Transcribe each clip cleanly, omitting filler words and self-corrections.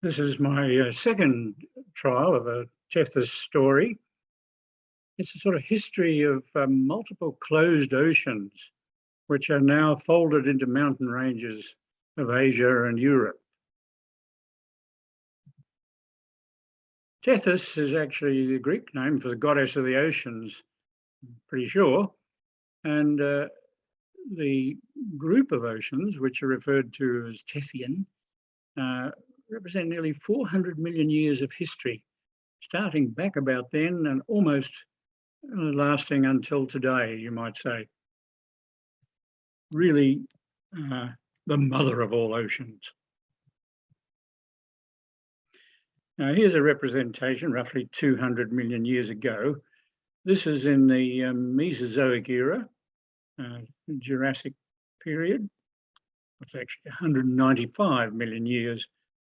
This is my second trial of a Tethys story. It's a sort of history of multiple closed oceans, which are now folded into mountain ranges of Asia and Europe. Tethys is actually the Greek name for the goddess of the oceans, I'm pretty sure. And the group of oceans, which are referred to as Tethyan, represent nearly 400 million years of history, starting back about then and almost lasting until today, you might say. Really the mother of all oceans. Now here's a representation roughly 200 million years ago. This is in the Mesozoic era, Jurassic period. It's actually 195 million years.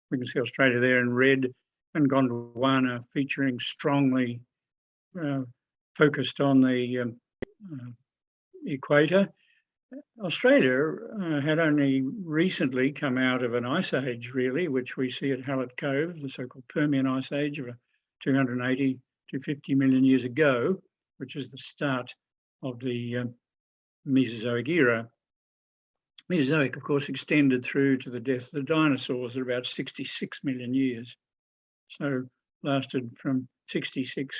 We can see Australia there in red and Gondwana featuring strongly focused on the equator. Australia had only recently come out of an ice age, really, which we see at Hallett Cove, the so-called Permian ice age of 280 to 50 million years ago, which is the start of the Mesozoic era. Mesozoic, of course, extended through to the death of the dinosaurs at about 66 million years. So lasted from 66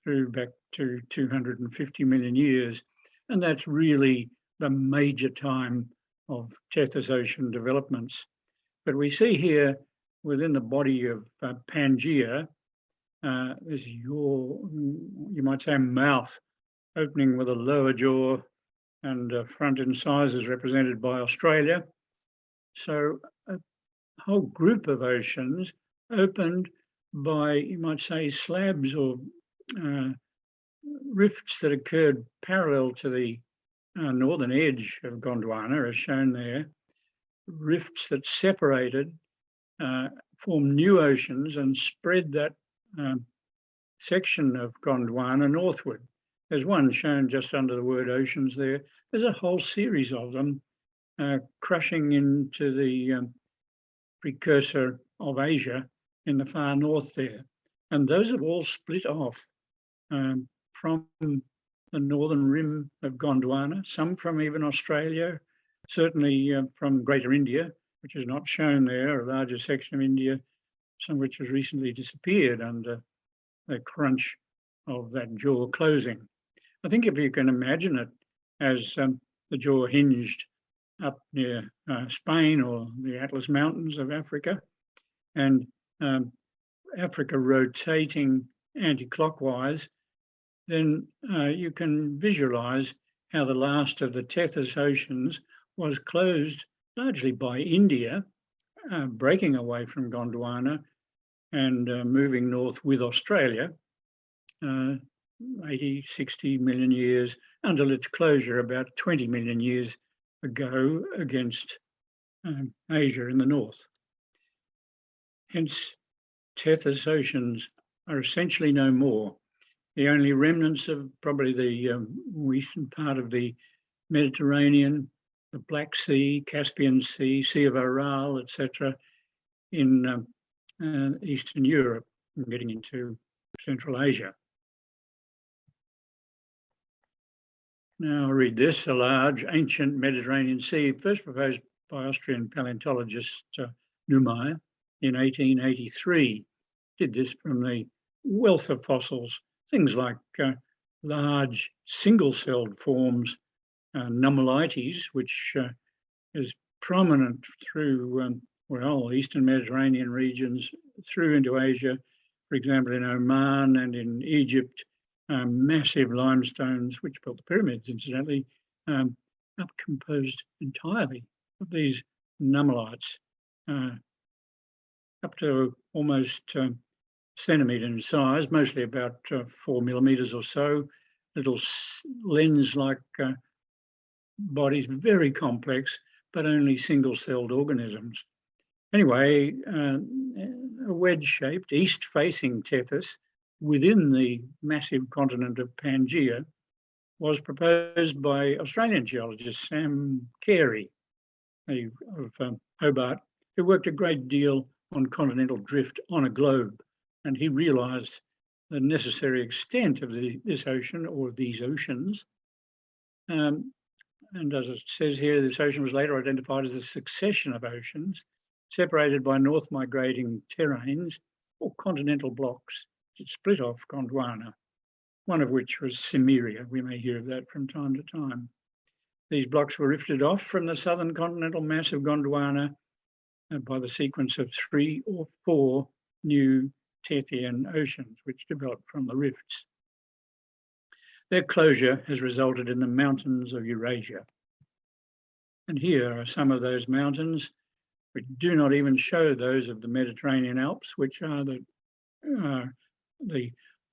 through back to 250 million years. And that's really the major time of Tethys ocean developments. But we see here within the body of Pangaea, there's you might say, mouth opening with a lower jaw and front incisors represented by Australia. So a whole group of oceans opened by, you might say, slabs or rifts that occurred parallel to the northern edge of Gondwana, as shown there. Rifts that separated, formed new oceans and spread that section of Gondwana northward. There's one shown just under the word oceans there. There's a whole series of them crushing into the precursor of Asia in the far north there. And those have all split off from the northern rim of Gondwana, some from even Australia, certainly from Greater India, which is not shown there, a larger section of India, some of which has recently disappeared under the crunch of that jaw closing. I think if you can imagine it as the jaw hinged up near Spain or the Atlas Mountains of Africa, and Africa rotating anti-clockwise, then you can visualize how the last of the Tethys oceans was closed largely by India, breaking away from Gondwana and moving north with Australia, 80, 60 million years until its closure about 20 million years ago against Asia in the north. Hence, Tethys oceans are essentially no more. The only remnants of probably the eastern part of the Mediterranean, the Black Sea, Caspian Sea, Sea of Aral, etc., in Eastern Europe and getting into Central Asia. Now I'll read this. A large ancient Mediterranean sea, first proposed by Austrian paleontologist Neumayer in 1883. Did this from the wealth of fossils, things like large single-celled forms, Ophiolites, which is prominent through, well, Eastern Mediterranean regions through into Asia, for example, in Oman and in Egypt. Massive limestones, which built the pyramids, incidentally, are composed entirely of these Ophiolites, up to almost centimetre in size, mostly about 4 millimetres or so, little lens-like bodies, very complex, but only single-celled organisms. Anyway, a wedge-shaped, east-facing Tethys within the massive continent of Pangaea was proposed by Australian geologist Sam Carey of Hobart, who worked a great deal on continental drift on a globe, and he realised the necessary extent of this ocean or these oceans. And as it says here, this ocean was later identified as a succession of oceans separated by north migrating terrains or continental blocks that split off Gondwana, one of which was Cimmeria. We may hear of that from time to time. These blocks were rifted off from the southern continental mass of Gondwana by the sequence of 3 or 4 new Tethyan oceans, which developed from the rifts. Their closure has resulted in the mountains of Eurasia. And here are some of those mountains, which do not even show those of the Mediterranean Alps, which are the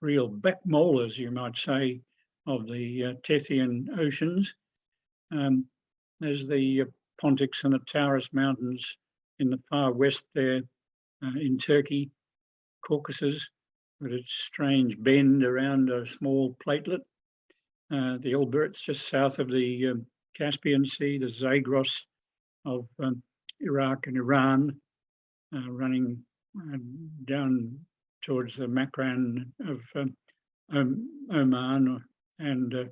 real back molars, you might say, of the Tethyan oceans. There's the Pontic and the Taurus Mountains in the far west there in Turkey, Caucasus, with its strange bend around a small platelet. The Elberts just south of the Caspian Sea, the Zagros of Iraq and Iran, running down towards the Makran of Oman and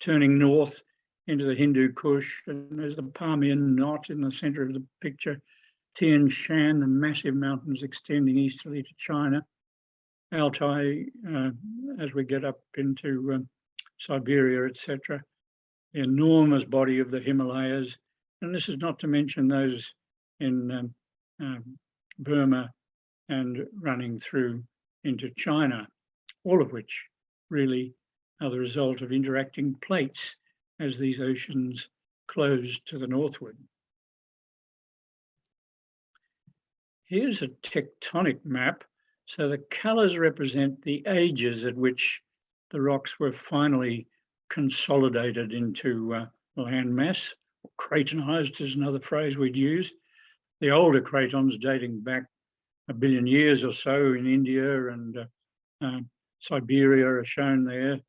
turning north into the Hindu Kush. And there's the Permian Knot in the center of the picture, Tian Shan, the massive mountains extending easterly to China, Altai, as we get up into Siberia, etc., the enormous body of the Himalayas, and this is not to mention those in Burma and running through into China, all of which really are the result of interacting plates as these oceans close to the northward. Here's a tectonic map. So the colours represent the ages at which the rocks were finally consolidated into land mass, or cratonized is another phrase we'd use. The older cratons dating back 1 billion years or so in India and Siberia are shown there,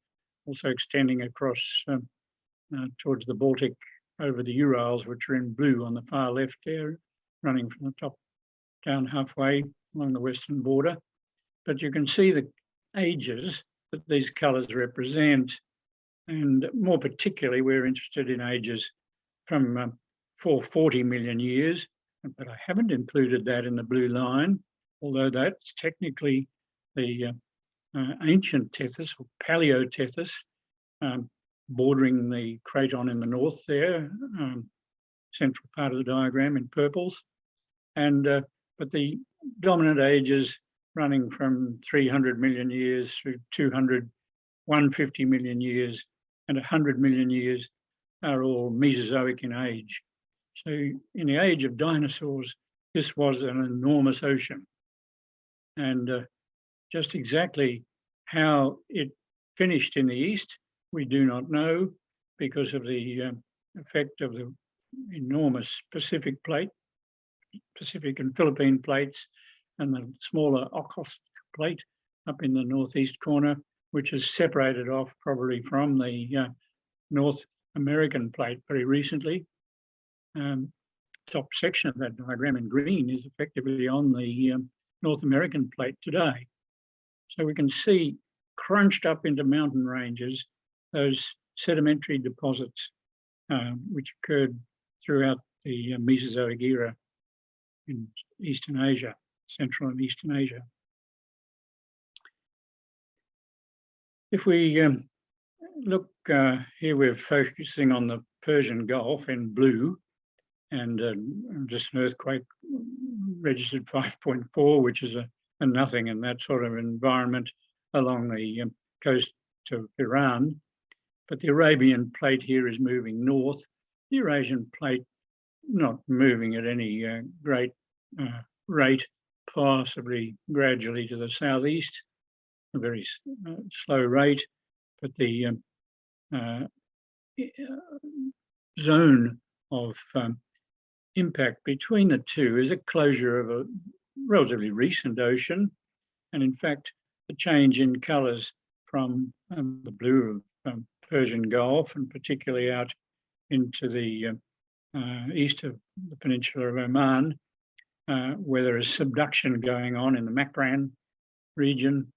also extending across towards the Baltic over the Urals, which are in blue on the far left there, running from the top down halfway along the western border. But you can see the ages that these colours represent. And more particularly, we're interested in ages from 440 million years, but I haven't included that in the blue line, although that's technically the ancient Tethys or Paleo-Tethys, bordering the craton in the north there, central part of the diagram in purples. And but the dominant ages running from 300 million years through 200, 150 million years, and 100 million years are all Mesozoic in age. So in the age of dinosaurs, this was an enormous ocean. And just exactly how it finished in the east, we do not know because of the effect of the enormous Pacific and Philippine plates and the smaller Okhotsk plate up in the northeast corner, which is separated off probably from the North American plate very recently. Top section of that diagram in green is effectively on the North American plate today. So we can see crunched up into mountain ranges those sedimentary deposits which occurred throughout the Mesozoic era in Eastern Asia, Central and Eastern Asia. If we look here, we're focusing on the Persian Gulf in blue, and just an earthquake registered 5.4, which is a nothing in that sort of environment along the coast of Iran. But the Arabian plate here is moving north. The Eurasian plate not moving at any great rate, possibly gradually to the southeast, a very slow rate, but the zone of impact between the two is a closure of a relatively recent ocean, and in fact, the change in colours from the blue of Persian Gulf and particularly out into the east of the peninsula of Oman where there is subduction going on in the Makran region,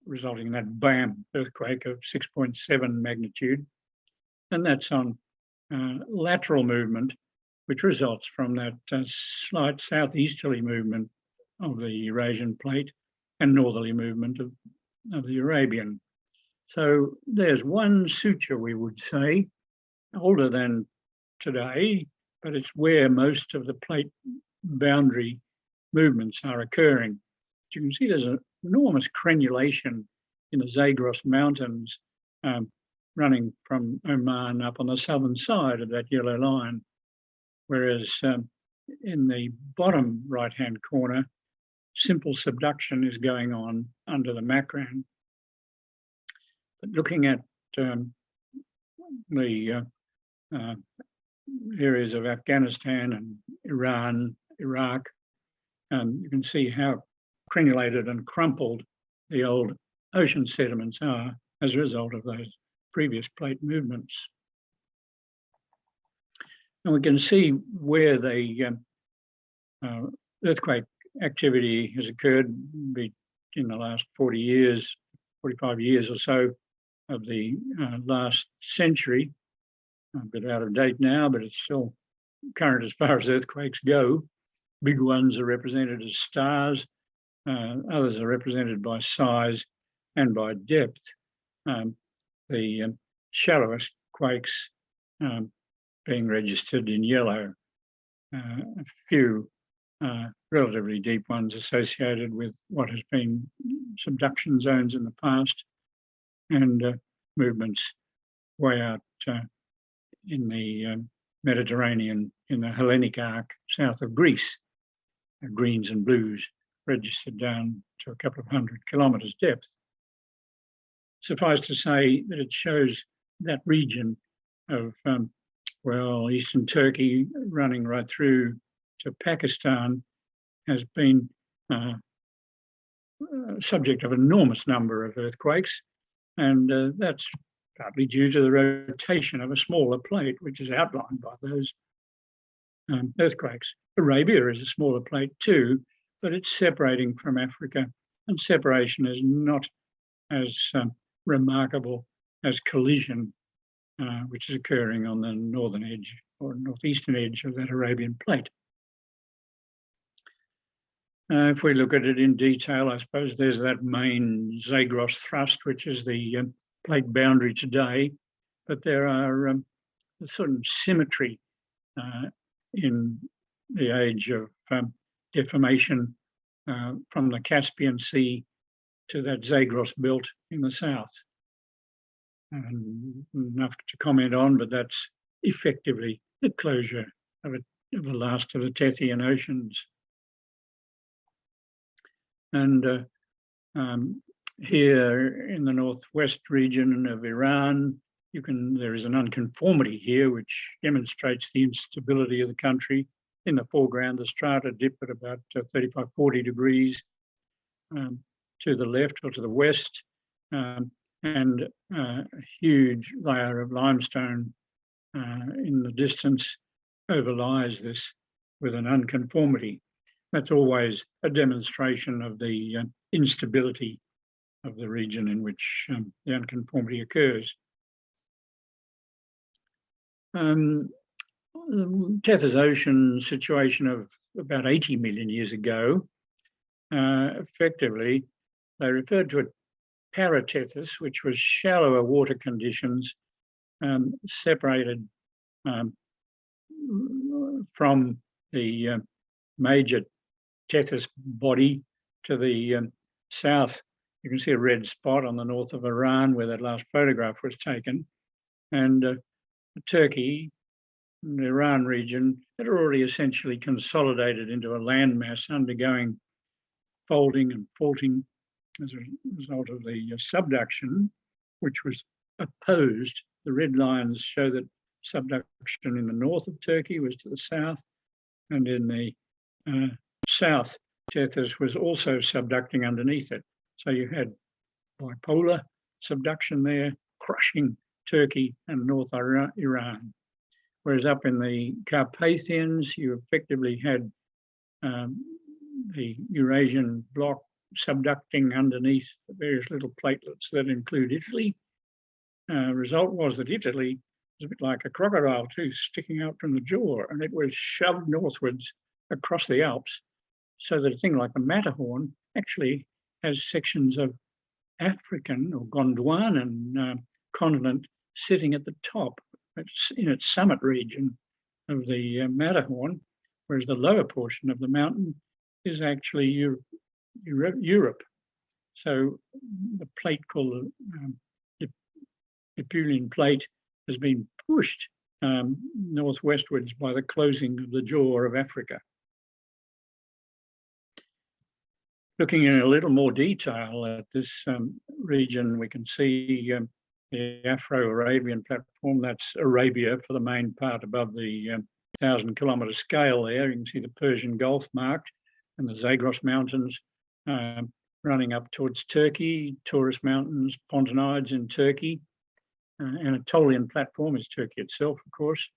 resulting in that BAM earthquake of 6.7 magnitude. And that's on lateral movement, which results from that slight southeasterly movement of the Eurasian plate and northerly movement of the Arabian. So there's one suture, we would say, older than today, but it's where most of the plate boundary movements are occurring. As you can see, there's an enormous crenulation in the Zagros Mountains running from Oman up on the southern side of that yellow line, whereas in the bottom right-hand corner, simple subduction is going on under the Makran. But looking at the areas of Afghanistan and Iran, Iraq, you can see how crenulated and crumpled the old ocean sediments are as a result of those previous plate movements. And we can see where the earthquake activity has occurred in the last 40 years, 45 years or so of the last century. A bit out of date now, but it's still current as far as earthquakes go. Big ones are represented as stars, others are represented by size and by depth. The shallowest quakes being registered in yellow, a few relatively deep ones associated with what has been subduction zones in the past, and movements way out in the Mediterranean, in the Hellenic arc south of Greece, greens and blues registered down to a couple of 100 kilometres depth. Suffice to say that it shows that region of, well, eastern Turkey running right through to Pakistan has been subject of an enormous number of earthquakes, and that's partly due to the rotation of a smaller plate, which is outlined by those earthquakes. Arabia is a smaller plate too, but it's separating from Africa, and separation is not as remarkable as collision, which is occurring on the northern edge or northeastern edge of that Arabian plate. If we look at it in detail, I suppose there's that main Zagros thrust, which is the plate boundary today, but there are a sort of symmetry in the age of deformation from the Caspian Sea to that Zagros belt in the south. And enough to comment on, but that's effectively the closure of the last of the Tethyan oceans. And here in the northwest region of Iran, there is an unconformity here which demonstrates the instability of the country. In the foreground, the strata dip at about 35, 40 degrees to the left or to the west, and a huge layer of limestone in the distance overlies this with an unconformity. That's always a demonstration of the instability of the region in which the unconformity occurs. The Tethys Ocean situation of about 80 million years ago, effectively, they referred to it paratethys, which was shallower water conditions separated from the major Tethys body to the south. You can see a red spot on the north of Iran where that last photograph was taken. And Turkey, the Iran region, had already essentially consolidated into a landmass undergoing folding and faulting as a result of the subduction, which was opposed. The red lines show that subduction in the north of Turkey was to the south, and in the south, Tethys was also subducting underneath it. So you had bipolar subduction there, crushing Turkey and North Iran. Whereas up in the Carpathians, you effectively had the Eurasian block subducting underneath the various little platelets that include Italy. Result was that Italy was a bit like a crocodile tooth sticking out from the jaw, and it was shoved northwards across the Alps, so that a thing like the Matterhorn actually has sections of African or Gondwanan continent sitting at the top. It's in its summit region of the Matterhorn, whereas the lower portion of the mountain is actually Europe. So the plate called the Ophiolian plate has been pushed northwestwards by the closing of the jaw of Africa. Looking in a little more detail at this region, we can see the Afro-Arabian platform. That's Arabia for the main part above the 1,000-kilometre scale there. You can see the Persian Gulf marked and the Zagros Mountains running up towards Turkey, Taurus Mountains, Pontonides in Turkey. Anatolian platform is Turkey itself, of course,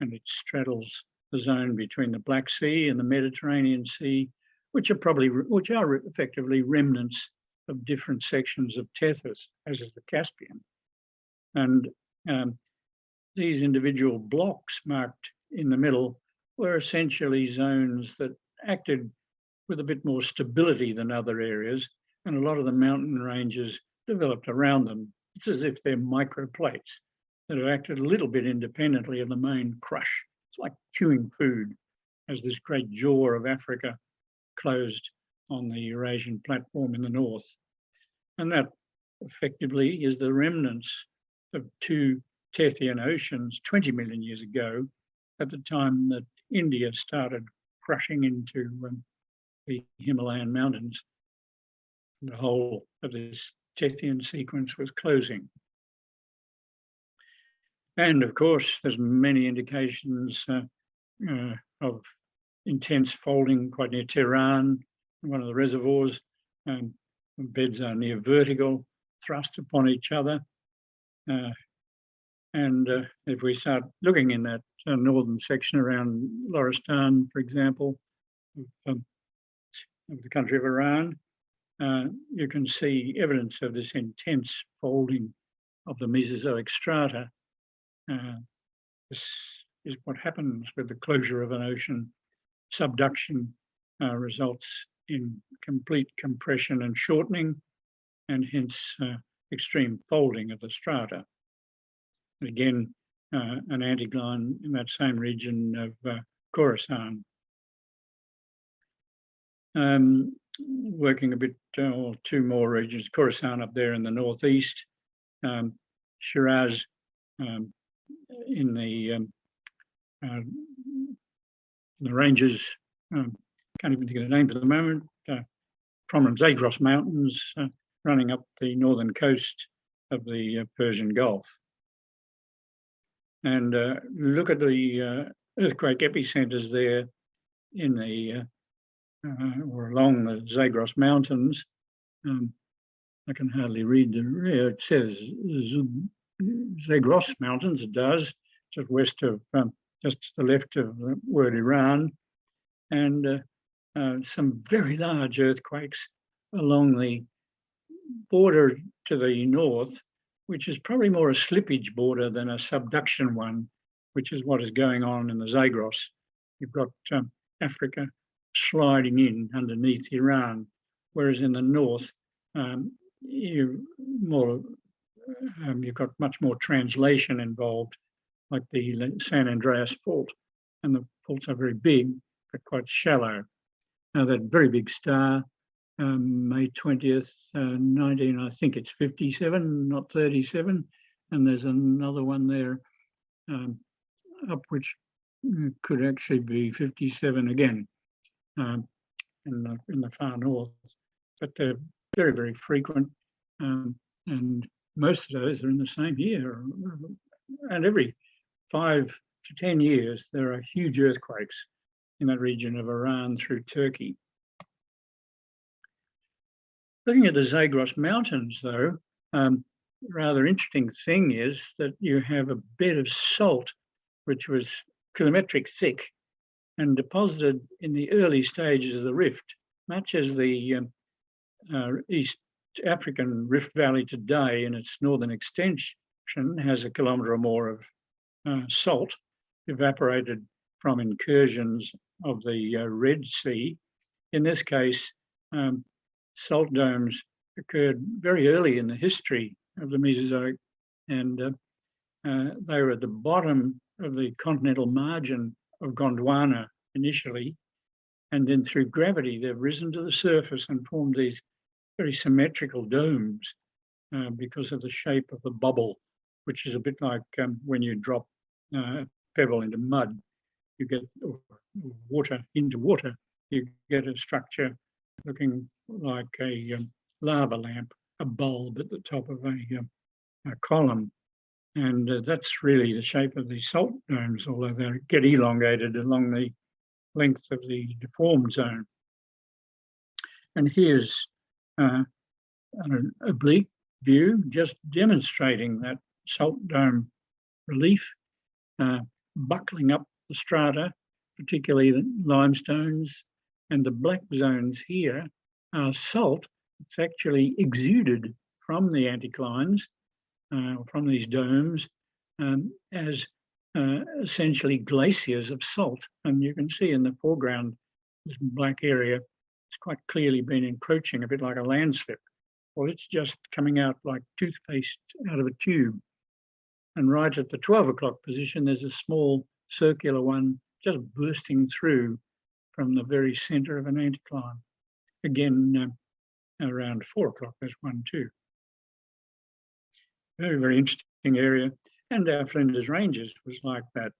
and it straddles the zone between the Black Sea and the Mediterranean Sea, which are effectively remnants of different sections of Tethys, as is the Caspian. And these individual blocks marked in the middle were essentially zones that acted with a bit more stability than other areas, and a lot of the mountain ranges developed around them. It's as if they're microplates that have acted a little bit independently of the main crush. It's like chewing food as this great jaw of Africa closed on the Eurasian platform in the north. And that effectively is the remnants of two Tethyan oceans 20 million years ago, at the time that India started crushing into the Himalayan mountains. The whole of this Tethyan sequence was closing. And of course, there's many indications of intense folding quite near Tehran, one of the reservoirs. Beds are near vertical, thrust upon each other. If we start looking in that northern section around Loristan, for example, of the country of Iran, you can see evidence of this intense folding of the Mesozoic strata. This is what happens with the closure of an ocean. Subduction results in complete compression and shortening, and hence extreme folding of the strata. And again, an anticline in that same region of Khorasan. Working a bit, two more regions, Khorasan up there in the northeast, Shiraz in the ranges, can't even think of the name for the moment, prominent Zagros Mountains running up the northern coast of the Persian Gulf. And look at the earthquake epicenters there in the or along the Zagros Mountains. I can hardly read the, it says Zagros Mountains, it does, just west of, just to the left of the word Iran, and some very large earthquakes along the border to the north, which is probably more a slippage border than a subduction one, which is what is going on in the Zagros. You've got Africa sliding in underneath Iran, whereas in the north, you've got much more translation involved, like the San Andreas Fault, and the faults are very big but quite shallow. Now that very big star, May 20th, I think it's 57, not 37, and there's another one there up which could actually be 57 again in the far north, but they're very, very frequent, and most of those are in the same year. And every 5 to 10 years, there are huge earthquakes in that region of Iran through Turkey. Looking at the Zagros Mountains, though, rather interesting thing is that you have a bed of salt, which was kilometric thick, and deposited in the early stages of the rift, much as the East African Rift Valley today in its northern extension has a kilometre or more of salt evaporated from incursions of the Red Sea. In this case, salt domes occurred very early in the history of the Mesozoic, and they were at the bottom of the continental margin of Gondwana initially, and then through gravity they've risen to the surface and formed these very symmetrical domes because of the shape of the bubble, which is a bit like when you drop a pebble into mud, you get water into water, you get a structure looking like a lava lamp, a bulb at the top of a column. And that's really the shape of these salt domes, although they get elongated along the length of the deformed zone. And here's an oblique view just demonstrating that salt dome relief, buckling up the strata, particularly the limestones, and the black zones here are salt. It's actually exuded from the anticlines, from these domes, as essentially glaciers of salt. And you can see in the foreground, this black area, it's quite clearly been encroaching, a bit like a landslip. Well, it's just coming out like toothpaste out of a tube. And right at the 12 o'clock position, there's a small circular one just bursting through from the very center of an anticline. Again, around 4 o'clock, there's one too. Very, very interesting area. And our Flinders Ranges was like that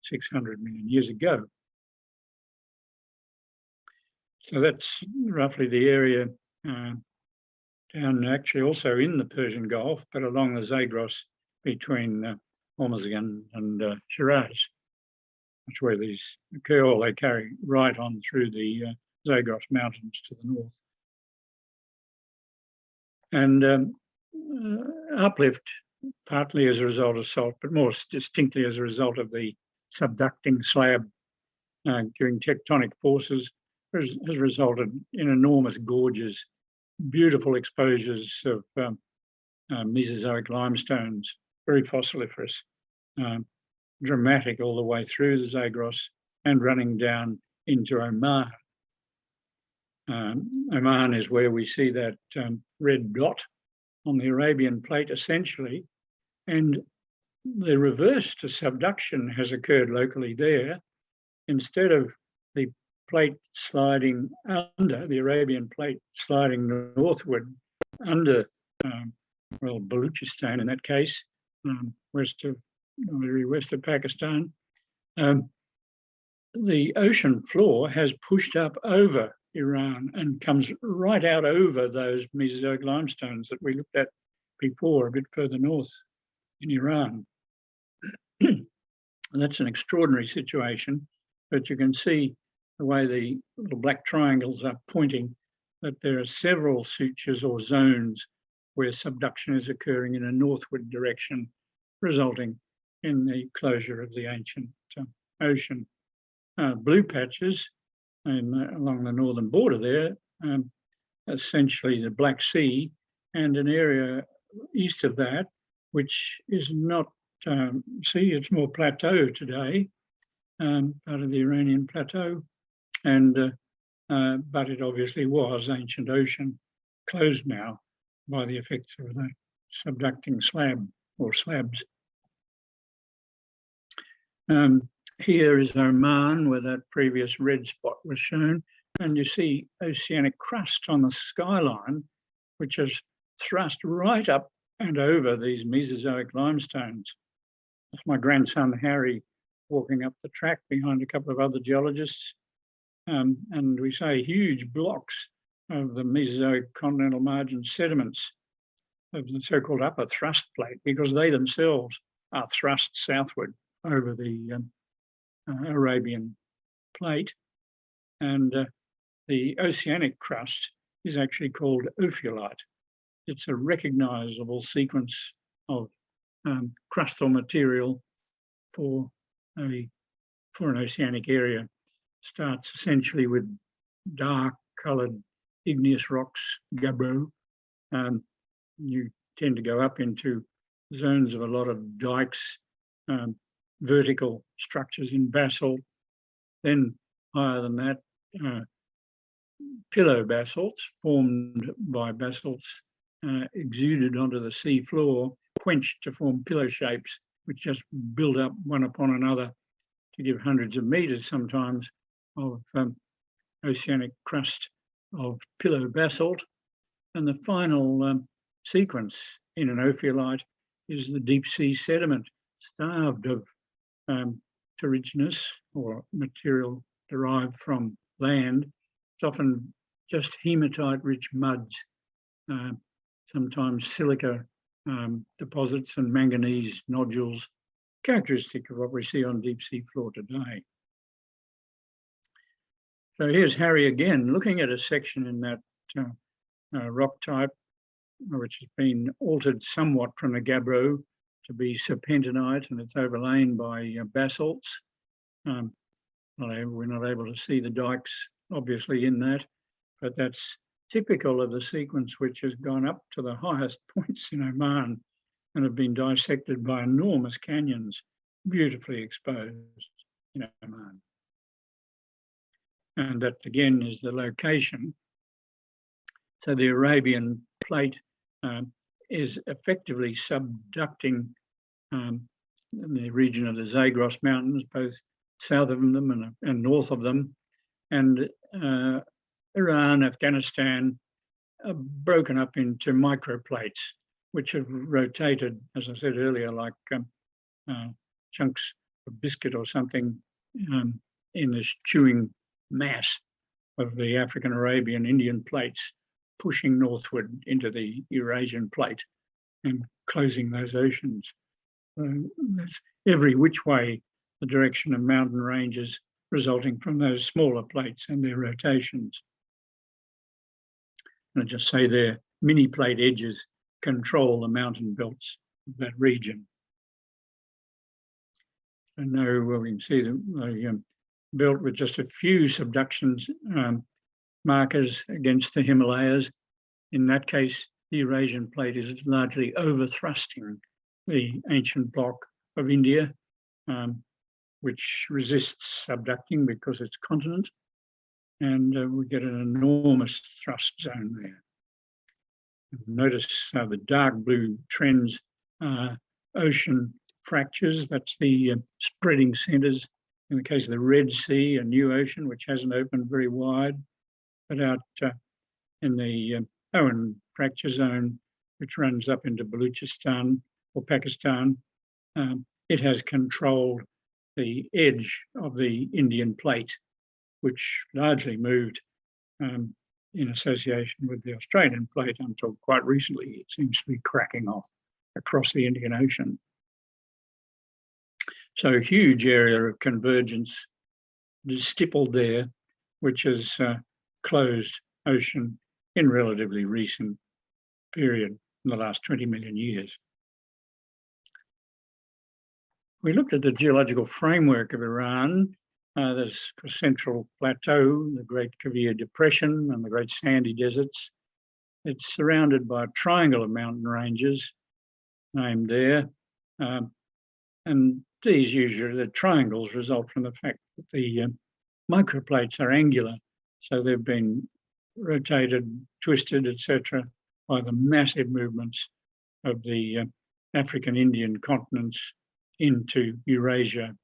600 million years ago. So that's roughly the area down actually also in the Persian Gulf, but along the Zagros between Hormozgan and Shiraz. That's where these occur, or they carry right on through the Zagros Mountains to the north. And uplift, partly as a result of salt, but more distinctly as a result of the subducting slab during tectonic forces, has resulted in enormous gorges, beautiful exposures of Mesozoic limestones, very fossiliferous, dramatic all the way through the Zagros and running down into Oman. Oman is where we see that red dot on the Arabian plate essentially, and the reverse to subduction has occurred locally there. Instead of the plate sliding under, the Arabian plate sliding northward under, well, Baluchistan in that case, very west of Pakistan, the ocean floor has pushed up over Iran and comes right out over those Mesozoic limestones that we looked at before, a bit further north in Iran. And that's an extraordinary situation, but you can see the way the little black triangles are pointing that there are several sutures or zones where subduction is occurring in a northward direction, resulting in the closure of the ancient ocean. Blue patches along the northern border there, essentially the Black Sea, and an area east of that, which is not sea, it's more plateau today, part of the Iranian plateau, and but it obviously was ancient ocean, closed now by the effects of the subducting slab or slabs. Here is Oman, where that previous red spot was shown, and you see oceanic crust on the skyline, which has thrust right up and over these Mesozoic limestones. That's my grandson Harry walking up the track behind a couple of other geologists, and we say huge blocks of the Mesozoic continental margin sediments of the so-called upper thrust plate, because they themselves are thrust southward over the Arabian plate. And the oceanic crust is actually called Ophiolite. It's a recognizable sequence of crustal material for an oceanic area. starts essentially with dark coloured igneous rocks, gabbro. You tend to go up into zones of a lot of dikes, vertical structures in basalt. Then higher than that, pillow basalts formed by basalts exuded onto the sea floor, quenched to form pillow shapes, which just build up one upon another to give hundreds of metres sometimes of oceanic crust of pillow basalt. And the final sequence in an ophiolite is the deep sea sediment, starved of terrigenous or material derived from land. It's often just hematite-rich muds, sometimes silica deposits and manganese nodules, characteristic of what we see on deep sea floor today. So here's Harry again, looking at a section in that rock type, which has been altered somewhat from the gabbro to be serpentinite, and it's overlain by basalts. We're not able to see the dikes, obviously, in that, but that's typical of the sequence which has gone up to the highest points in Oman and have been dissected by enormous canyons, beautifully exposed in Oman. And that, again, is the location. So the Arabian plate is effectively subducting in the region of the Zagros Mountains, both south of them and north of them, and Iran, Afghanistan are broken up into microplates, which have rotated, as I said earlier, like chunks of biscuit or something in this chewing mass of the African, Arabian, Indian plates, pushing northward into the Eurasian plate and closing those oceans. That's every which way the direction of mountain ranges resulting from those smaller plates and their rotations. And I just say their mini plate edges control the mountain belts of that region. So now we can see the belt with just a few subductions markers against the Himalayas. In that case, the Eurasian plate is largely overthrusting the ancient block of India, which resists subducting because it's continent, and we get an enormous thrust zone there. Notice the dark blue trends ocean fractures. That's the spreading centres. In the case of the Red Sea, a new ocean which hasn't opened very wide, but out in the Owen fracture zone, which runs up into Baluchistan or Pakistan, it has controlled the edge of the Indian plate, which largely moved in association with the Australian plate until quite recently. It seems to be cracking off across the Indian Ocean. So a huge area of convergence is stippled there, which has closed ocean in relatively recent period, in the last 20 million years. We looked at the geological framework of Iran. There's the Central Plateau, the Great Kavir Depression, and the Great Sandy Deserts. It's surrounded by a triangle of mountain ranges named there. And these usually, the triangles result from the fact that the microplates are angular. So they've been rotated, twisted, etc., by the massive movements of the African Indian continents into Eurasia.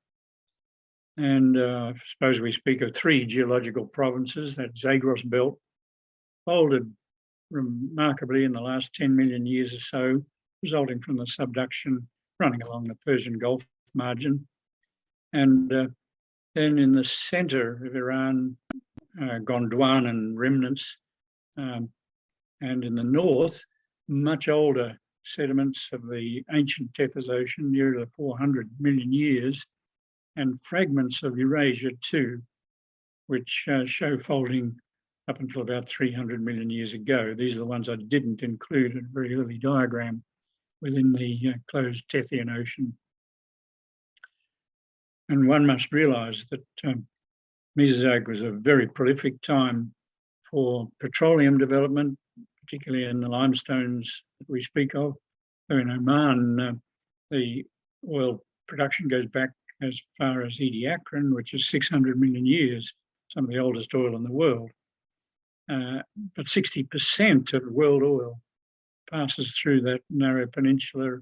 And I suppose we speak of three geological provinces, that Zagros belt, folded remarkably in the last 10 million years or so, resulting from the subduction running along the Persian Gulf margin. And then in the center of Iran, Gondwana and remnants, and in the north, much older sediments of the ancient Tethys Ocean, nearer to 400 million years, and fragments of Eurasia too, which show folding up until about 300 million years ago. These are the ones I didn't include in a very early diagram within the closed Tethyan Ocean. And one must realise that Mesozoic was a very prolific time for petroleum development, particularly in the limestones that we speak of. So in Oman, the oil production goes back as far as Ediacaran, which is 600 million years, some of the oldest oil in the world. But 60% of world oil passes through that narrow peninsula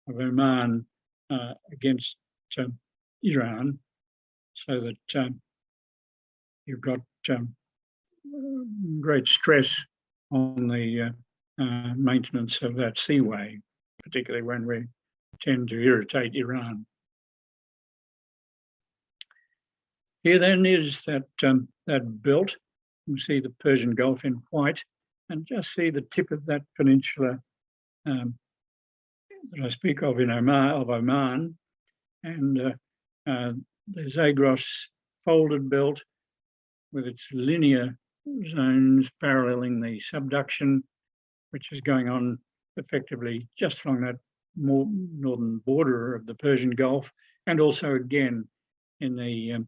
of Oman against Iran, so that you've got great stress on the maintenance of that seaway, particularly when we tend to irritate Iran. Here then is that belt. You see the Persian Gulf in white, and just see the tip of that peninsula that I speak of in Oman, and the Zagros folded belt with its linear zones paralleling the subduction, which is going on effectively just along that more northern border of the Persian Gulf, and also again in the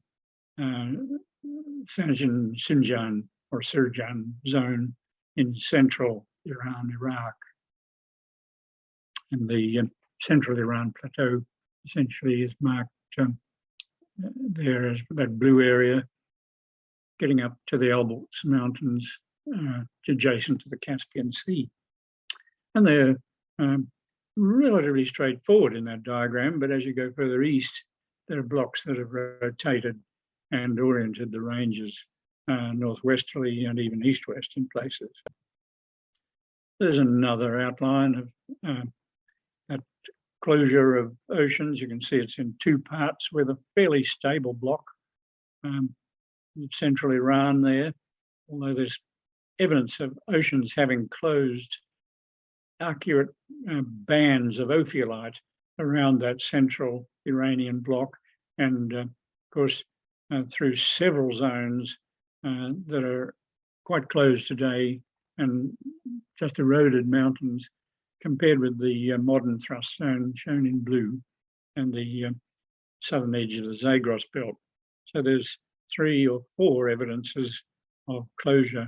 Sinjan or Sirjan zone in central Iran, Iraq. And the central Iran plateau essentially is marked there as that blue area, getting up to the Alborz Mountains adjacent to the Caspian Sea. And they're relatively straightforward in that diagram, but as you go further east, there are blocks that have rotated and oriented the ranges northwesterly and even east-west in places. There's another outline of that closure of oceans. You can see it's in two parts with a fairly stable block. Central Iran there, although there's evidence of oceans having closed accurate bands of ophiolite around that central Iranian block, and of course through several zones that are quite closed today and just eroded mountains compared with the modern thrust zone shown in blue and the southern edge of the Zagros belt. So there's 3 or 4 evidences of closure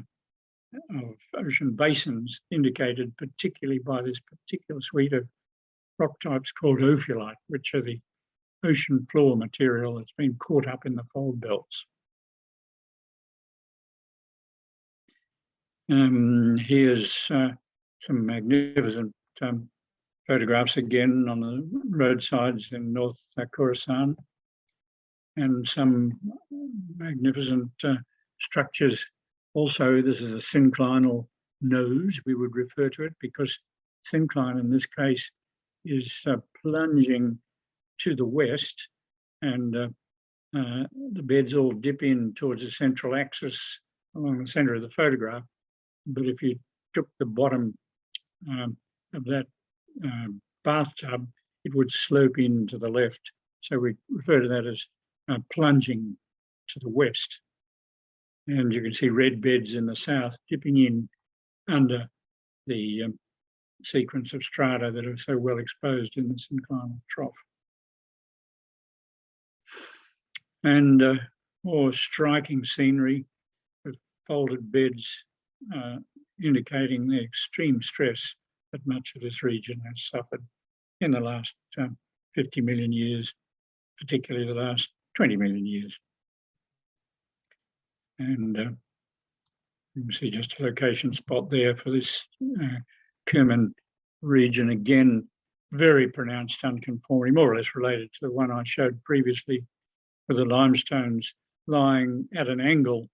of ocean basins indicated particularly by this particular suite of rock types called ophiolite, which are the ocean floor material that's been caught up in the fold belts. Here's some magnificent photographs again on the roadsides in North Khorasan, and some magnificent structures. Also, this is a synclinal nose, we would refer to it, because syncline in this case is plunging to the west, and the beds all dip in towards the central axis along the center of the photograph. But if you took the bottom of that bathtub, it would slope in to the left. So we refer to that as plunging to the west. And you can see red beds in the south dipping in under the sequence of strata that are so well exposed in the synclinal trough. And more striking scenery with folded beds indicating the extreme stress that much of this region has suffered in the last 50 million years, particularly the last 20 million years. And you can see just a location spot there for this Kerman region. Again, very pronounced unconformity, more or less related to the one I showed previously, with the limestones lying at an angle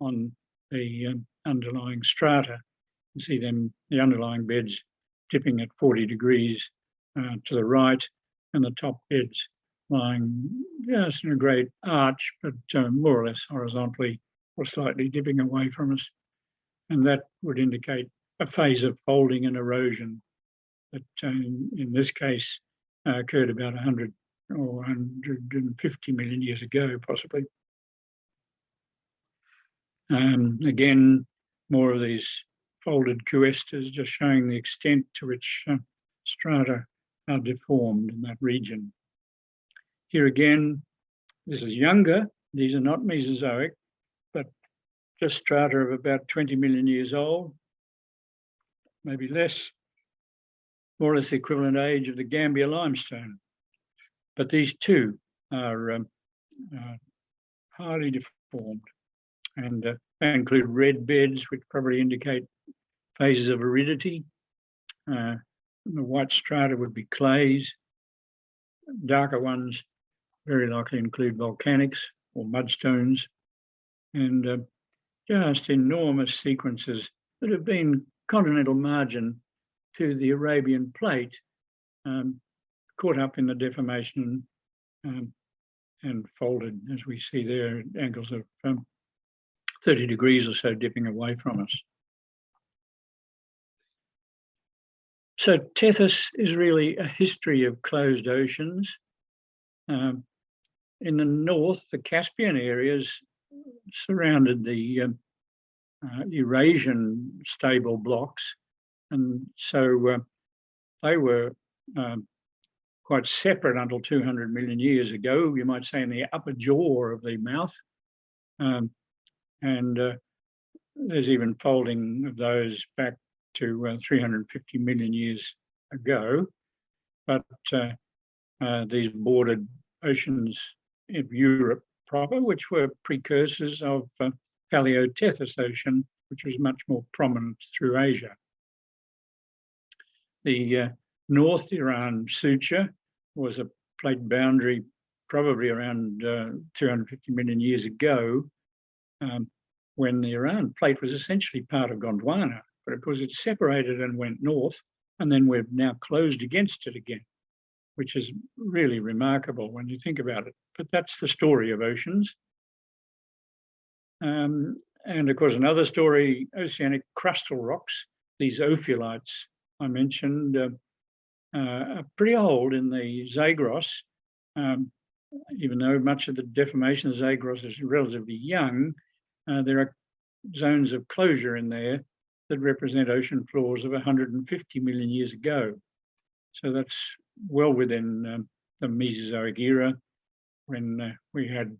on the underlying strata. You see them, the underlying beds dipping at 40 degrees to the right, and the top beds lying just in a great arch, but more or less horizontally or slightly dipping away from us. And that would indicate a phase of folding and erosion that in this case occurred about 100 or 150 million years ago, possibly. Again, more of these folded cuestas, just showing the extent to which strata are deformed in that region. Here again, this is younger These are not Mesozoic, but just strata of about 20 million years old, maybe less, more or less the equivalent age of the Gambier limestone. But these two are highly deformed, and they include red beds, which probably indicate phases of aridity. The white strata would be clays. Darker ones very likely include volcanics or mudstones, and just enormous sequences that have been continental margin to the Arabian plate, caught up in the deformation and folded, as we see there, at angles of 30 degrees or so, dipping away from us. So Tethys is really a history of closed oceans. In the north, the Caspian areas surrounded the Eurasian stable blocks, and so they were quite separate until 200 million years ago, you might say in the upper jaw of the mouth. And there's even folding of those back to 350 million years ago. But these bordered oceans of Europe proper, which were precursors of Paleo-Tethys Ocean, which was much more prominent through Asia. The North Iran suture was a plate boundary probably around 250 million years ago, when the Iran plate was essentially part of Gondwana, but of course it separated and went north, and then we've now closed against it again, which is really remarkable when you think about it. But that's the story of oceans. And of course, another story, oceanic crustal rocks, these Ophiolites I mentioned, are pretty old in the Zagros, even though much of the deformation of Zagros is relatively young. There are zones of closure in there that represent ocean floors of 150 million years ago. So that's well within the Mesozoic era, when we had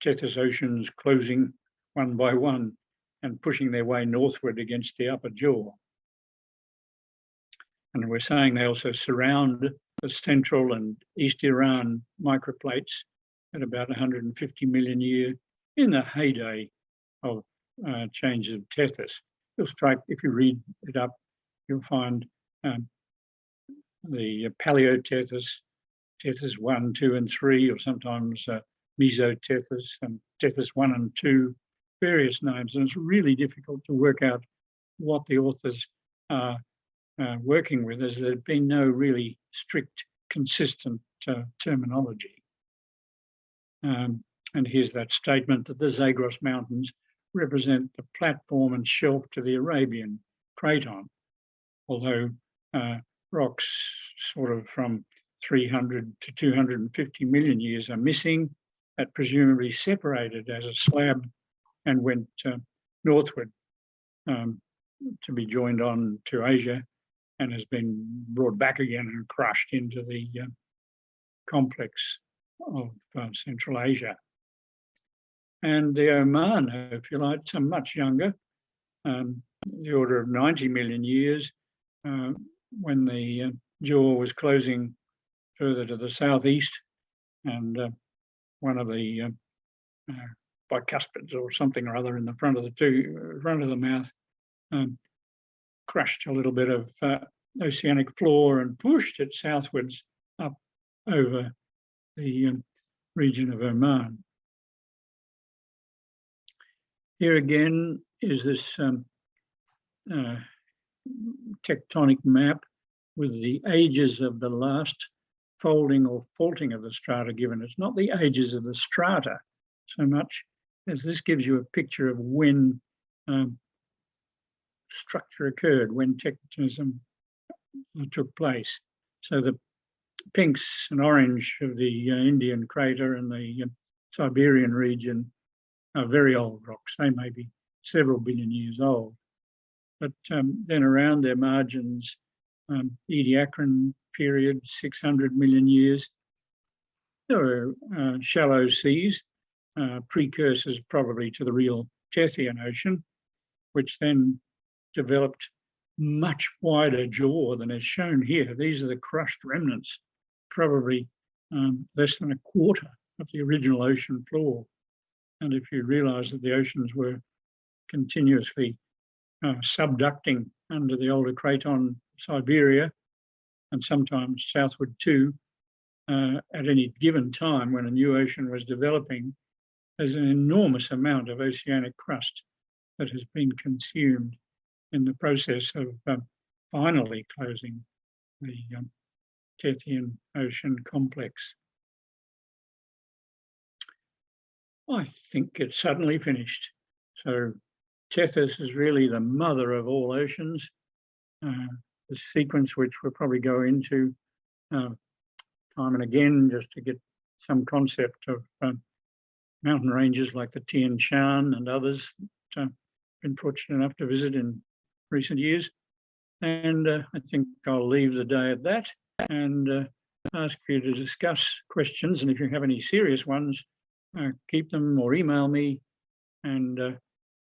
Tethys oceans closing one by one and pushing their way northward against the upper jaw. And we're saying they also surround the central and East Iran microplates at about 150 million year in the heyday of changes of Tethys. You'll strike, if you read it up, you'll find the Paleo-Tethys, Tethys 1, 2, and 3, or sometimes Meso-Tethys and Tethys 1 and 2, various names. And it's really difficult to work out what the authors are working with, as there's been no really strict, consistent terminology. And here's that statement that the Zagros Mountains represent the platform and shelf to the Arabian craton, although rocks sort of from 300 to 250 million years are missing, that presumably separated as a slab and went northward to be joined on to Asia, and has been brought back again and crushed into the complex of Central Asia. And the Oman Ophiolites are much younger, the order of 90 million years, when the jaw was closing further to the southeast, and one of the bicuspids or something or other in the front of the mouth crushed a little bit of oceanic floor and pushed it southwards up over the region of Oman. Here again is this tectonic map with the ages of the last folding or faulting of the strata given. It's not the ages of the strata so much as this gives you a picture of when structure occurred, when tectonism took place. So the pinks and orange of the Indian crater and the Siberian region are very old rocks. They may be several billion years old. But then around their margins, Ediacaran period, 600 million years. There were shallow seas, precursors probably to the real Tethyan Ocean, which then developed much wider jaw than is shown here. These are the crushed remnants, probably less than a quarter of the original ocean floor. And if you realise that the oceans were continuously subducting under the older craton Siberia, and sometimes southward too, at any given time when a new ocean was developing, there's an enormous amount of oceanic crust that has been consumed in the process of finally closing the Tethyan Ocean complex. I think it's suddenly finished. So Tethys is really the mother of all oceans. The sequence which we'll probably go into time and again, just to get some concept of mountain ranges like the Tian Shan and others that I've been fortunate enough to visit in recent years. And I think I'll leave the day at that and ask you to discuss questions. And if you have any serious ones, keep them or email me, and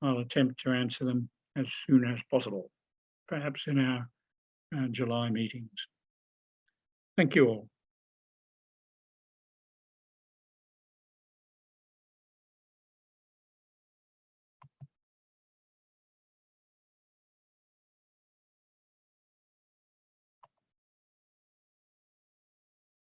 I'll attempt to answer them as soon as possible, perhaps in our July meetings. Thank you all.